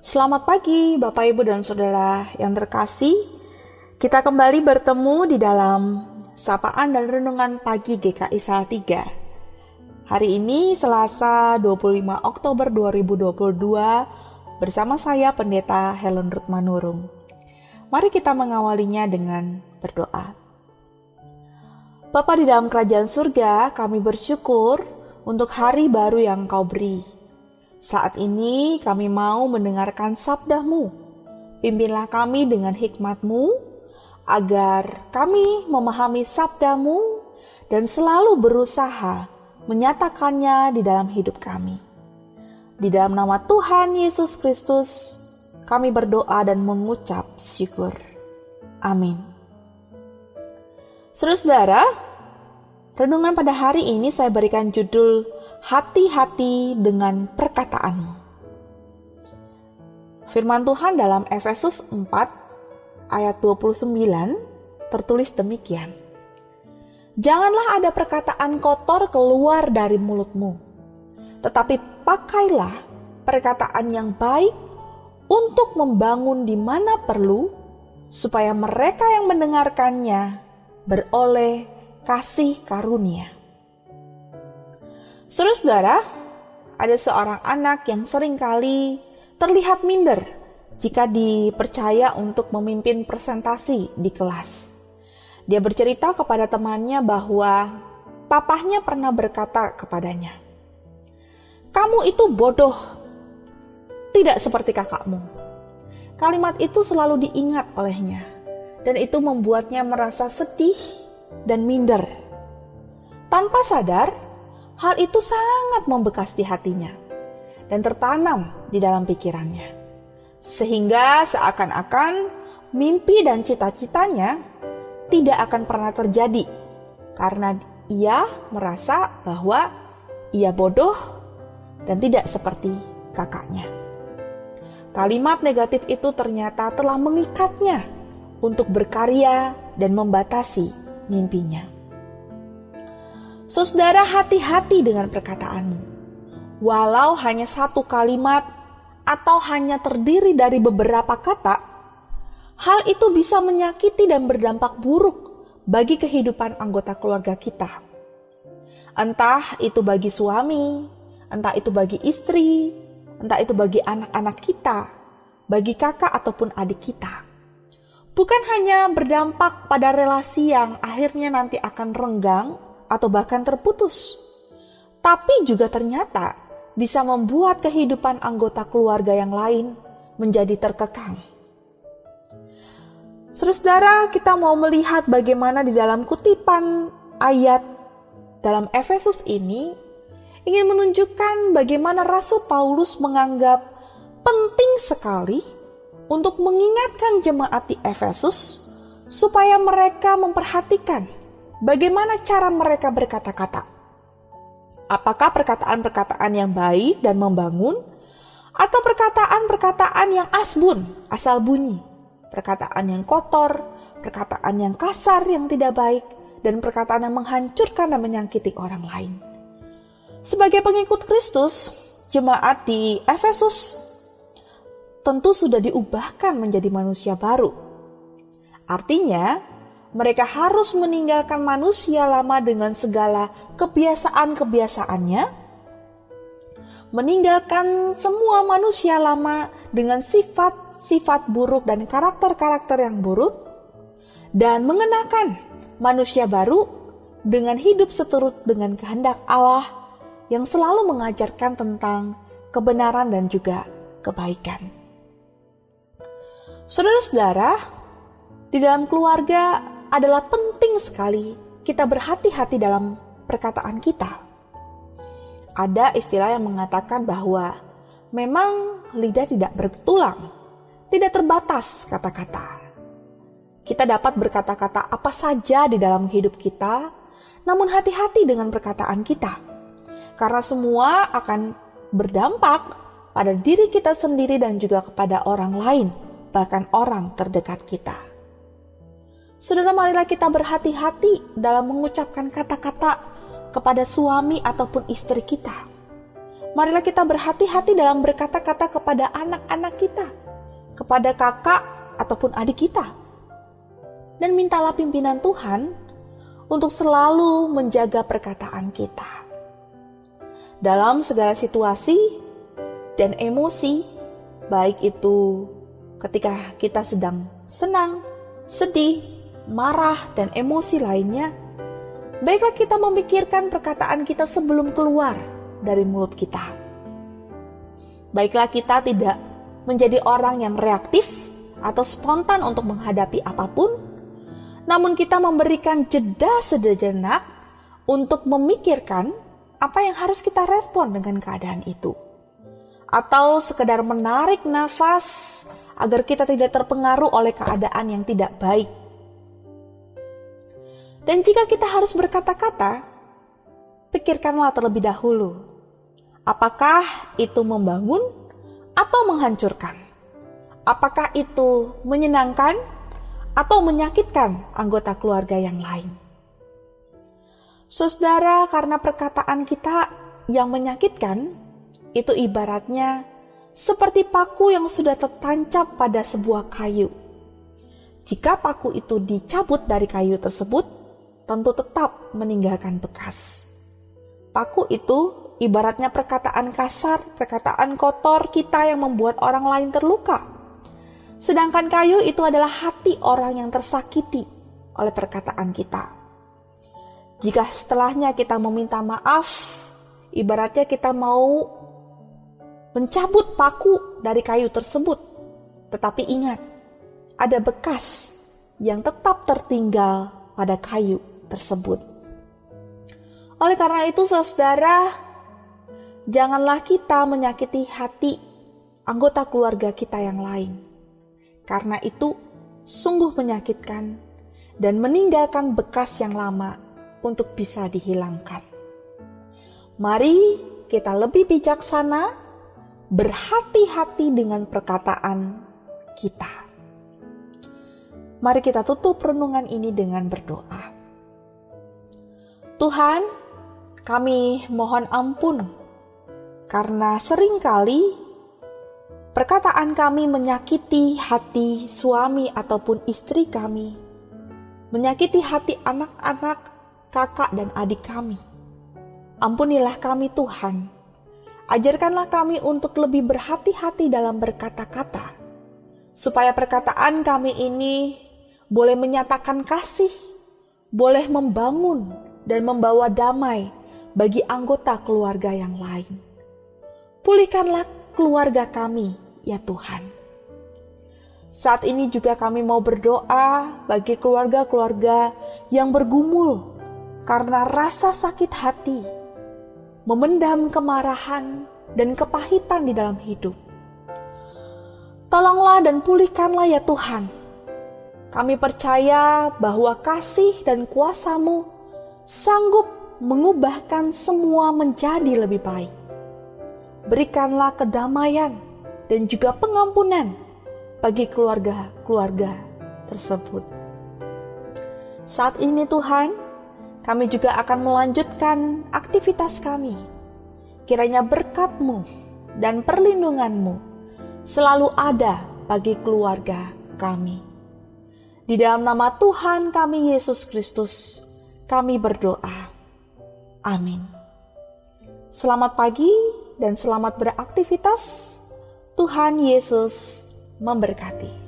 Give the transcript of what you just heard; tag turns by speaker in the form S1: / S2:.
S1: Selamat pagi Bapak Ibu dan Saudara yang terkasih. Kita kembali bertemu di dalam Sapaan dan Renungan Pagi GKI Salatiga. Hari ini Selasa 25 Oktober 2022 bersama saya Pendeta Helen Ruth Manurung. Mari kita mengawalinya dengan berdoa. Bapa di dalam kerajaan surga, kami bersyukur untuk hari baru yang Kau beri. Saat ini kami mau mendengarkan sabda-Mu. Pimpinlah kami dengan hikmat-Mu, agar kami memahami sabda-Mu dan selalu berusaha menyatakannya di dalam hidup kami. Di dalam nama Tuhan Yesus Kristus, kami berdoa dan mengucap syukur. Amin. Saudara-saudara, renungan pada hari ini saya berikan judul Hati-hati dengan perkataanmu. Firman Tuhan dalam Efesus 4 ayat 29 tertulis demikian. Janganlah ada perkataan kotor keluar dari mulutmu, tetapi pakailah perkataan yang baik untuk membangun di mana perlu, supaya mereka yang mendengarkannya beroleh kasih karunia. Saudara-saudara, ada seorang anak yang seringkali terlihat minder jika dipercaya untuk memimpin presentasi di kelas. Dia bercerita kepada temannya bahwa papahnya pernah berkata kepadanya, "Kamu itu bodoh, tidak seperti kakakmu." Kalimat itu selalu diingat olehnya, dan itu membuatnya merasa sedih dan minder. Tanpa sadar, hal itu sangat membekas di hatinya dan tertanam di dalam pikirannya. Sehingga seakan-akan mimpi dan cita-citanya tidak akan pernah terjadi karena ia merasa bahwa ia bodoh dan tidak seperti kakaknya. Kalimat negatif itu ternyata telah mengikatnya untuk berkarya dan membatasi mimpinya. Saudara, hati-hati dengan perkataanmu. Walau hanya satu kalimat atau hanya terdiri dari beberapa kata, hal itu bisa menyakiti dan berdampak buruk bagi kehidupan anggota keluarga kita. Entah itu bagi suami, entah itu bagi istri, entah itu bagi anak-anak kita, bagi kakak ataupun adik kita. Bukan hanya berdampak pada relasi yang akhirnya nanti akan renggang atau bahkan terputus, tapi juga ternyata bisa membuat kehidupan anggota keluarga yang lain menjadi terkekang. Saudara, kita mau melihat bagaimana di dalam kutipan ayat dalam Efesus ini ingin menunjukkan bagaimana Rasul Paulus menganggap penting sekali untuk mengingatkan jemaat di Efesus supaya mereka memperhatikan bagaimana cara mereka berkata-kata. Apakah perkataan-perkataan yang baik dan membangun, atau perkataan-perkataan yang asbun, asal bunyi, perkataan yang kotor, perkataan yang kasar yang tidak baik, dan perkataan yang menghancurkan dan menyakiti orang lain. Sebagai pengikut Kristus, jemaat di Efesus tentu sudah diubahkan menjadi manusia baru. Artinya, mereka harus meninggalkan manusia lama dengan segala kebiasaan-kebiasaannya, meninggalkan semua manusia lama dengan sifat-sifat buruk dan karakter-karakter yang buruk, dan mengenakan manusia baru dengan hidup seturut dengan kehendak Allah yang selalu mengajarkan tentang kebenaran dan juga kebaikan. Saudara-saudara, di dalam keluarga adalah penting sekali kita berhati-hati dalam perkataan kita. Ada istilah yang mengatakan bahwa memang lidah tidak bertulang, tidak terbatas kata-kata. Kita dapat berkata-kata apa saja di dalam hidup kita, namun hati-hati dengan perkataan kita. Karena semua akan berdampak pada diri kita sendiri dan juga kepada orang lain, bahkan orang terdekat kita. Saudara, marilah kita berhati-hati dalam mengucapkan kata-kata kepada suami ataupun istri kita. Marilah kita berhati-hati dalam berkata-kata kepada anak-anak kita, kepada kakak ataupun adik kita. Dan mintalah pimpinan Tuhan untuk selalu menjaga perkataan kita. Dalam segala situasi dan emosi, baik itu ketika kita sedang senang, sedih, marah, dan emosi lainnya, baiklah kita memikirkan perkataan kita sebelum keluar dari mulut kita. Baiklah kita tidak menjadi orang yang reaktif atau spontan untuk menghadapi apapun, namun kita memberikan jeda sejenak untuk memikirkan apa yang harus kita respon dengan keadaan itu. Atau sekedar menarik nafas agar kita tidak terpengaruh oleh keadaan yang tidak baik. Dan jika kita harus berkata-kata, pikirkanlah terlebih dahulu, apakah itu membangun atau menghancurkan? Apakah itu menyenangkan atau menyakitkan anggota keluarga yang lain? Saudara, karena perkataan kita yang menyakitkan, itu ibaratnya seperti paku yang sudah tertancap pada sebuah kayu. Jika paku itu dicabut dari kayu tersebut, tentu tetap meninggalkan bekas. Paku itu ibaratnya perkataan kasar, perkataan kotor kita yang membuat orang lain terluka. Sedangkan kayu itu adalah hati orang yang tersakiti oleh perkataan kita. Jika setelahnya kita meminta maaf, ibaratnya kita mau mencabut paku dari kayu tersebut. Tetapi ingat, ada bekas yang tetap tertinggal pada kayu tersebut. Oleh karena itu, saudara, janganlah kita menyakiti hati anggota keluarga kita yang lain. Karena itu sungguh menyakitkan dan meninggalkan bekas yang lama untuk bisa dihilangkan. Mari kita lebih bijaksana, berhati-hati dengan perkataan kita. Mari kita tutup renungan ini dengan berdoa. Tuhan, kami mohon ampun karena seringkali perkataan kami menyakiti hati suami ataupun istri kami, menyakiti hati anak-anak, kakak dan adik kami. Ampunilah kami Tuhan, ajarkanlah kami untuk lebih berhati-hati dalam berkata-kata, supaya perkataan kami ini boleh menyatakan kasih, boleh membangun dan membawa damai bagi anggota keluarga yang lain. Pulihkanlah keluarga kami, ya Tuhan. Saat ini juga kami mau berdoa bagi keluarga-keluarga yang bergumul karena rasa sakit hati, memendam kemarahan dan kepahitan di dalam hidup. Tolonglah dan pulihkanlah ya Tuhan. Kami percaya bahwa kasih dan kuasa-Mu sanggup mengubahkan semua menjadi lebih baik. Berikanlah kedamaian dan juga pengampunan bagi keluarga-keluarga tersebut. Saat ini Tuhan, kami juga akan melanjutkan aktivitas kami. Kiranya berkat-Mu dan perlindungan-Mu selalu ada bagi keluarga kami. Di dalam nama Tuhan kami Yesus Kristus, kami berdoa. Amin. Selamat pagi dan selamat beraktivitas. Tuhan Yesus memberkati.